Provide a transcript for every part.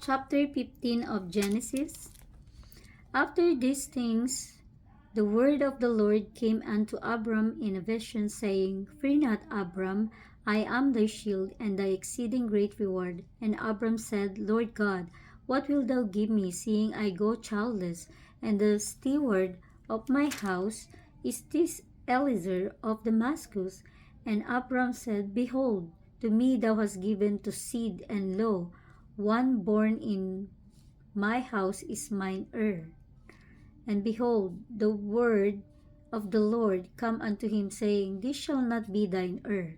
Chapter 15 of Genesis. After these things, the word of the Lord came unto Abram in a vision, saying, Fear not, Abram, I am thy shield and thy exceeding great reward. And Abram said, Lord God, what wilt thou give me, seeing I go childless, and the steward of my house is this Eliezer of Damascus? And Abram said, Behold, to me thou hast given to seed, and lo, one born in my house is mine heir. And behold, the word of the Lord come unto him, saying, This shall not be thine heir,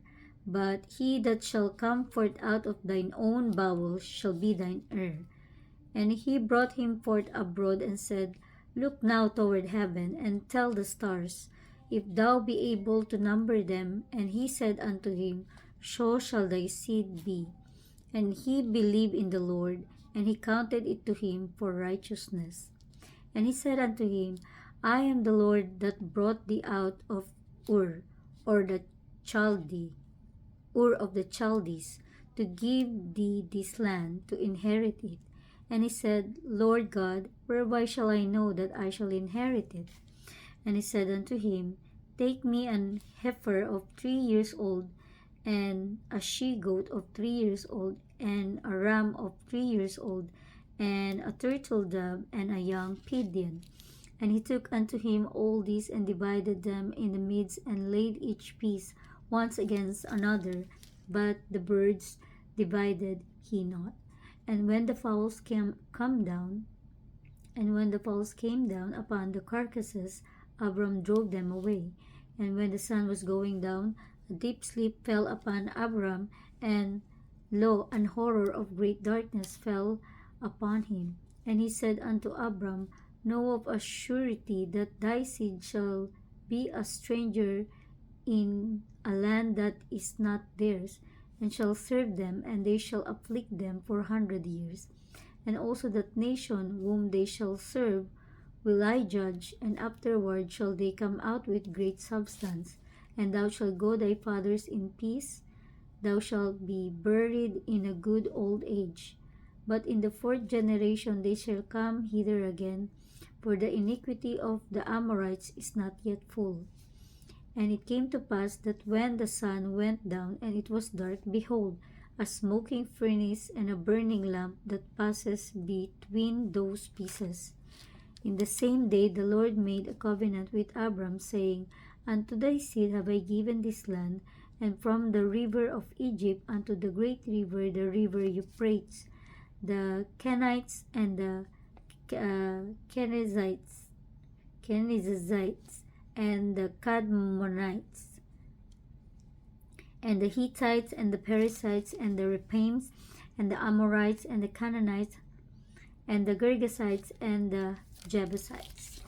but he that shall come forth out of thine own bowels shall be thine heir. And he brought him forth abroad, and said, Look now toward heaven, and tell the stars, if thou be able to number them. And he said unto him, So shall thy seed be. And he believed in the Lord, and he counted it to him for righteousness. And he said unto him, I am the Lord that brought thee out of Ur, or the Chaldee, Ur of the Chaldees, to give thee this land to inherit it. And he said, Lord God, whereby shall I know that I shall inherit it? And he said unto him, Take me an heifer of 3 years old, and a she-goat of 3 years old, and a ram of 3 years old, and a turtle dove, and a young pigeon. And he took unto him all these, and divided them in the midst, and laid each piece once against another, but the birds divided he not. And when the fowls came down upon the carcasses, Abram drove them away. And when the sun was going down, a deep sleep fell upon Abram, and lo, an horror of great darkness fell upon him. And he said unto Abram, Know of a surety that thy seed shall be a stranger in a land that is not theirs, and shall serve them, and they shall afflict them 400 years. And also that nation whom they shall serve will I judge, and afterward shall they come out with great substance. And thou shalt go thy fathers in peace, thou shalt be buried in a good old age. But in the 4th generation they shall come hither again, for the iniquity of the Amorites is not yet full. And it came to pass that when the sun went down and it was dark, behold, a smoking furnace and a burning lamp that passes between those pieces. In the same day the Lord made a covenant with Abram, saying, Unto thy seed have I given this land, and from the river of Egypt unto the great river, the river Euphrates, the Kenites and the Kenizzites, and the Cadmonites, and the Hittites, and the Perizzites, and the Rephaims, and the Amorites, and the Canaanites, and the Girgasites, and the Jebusites.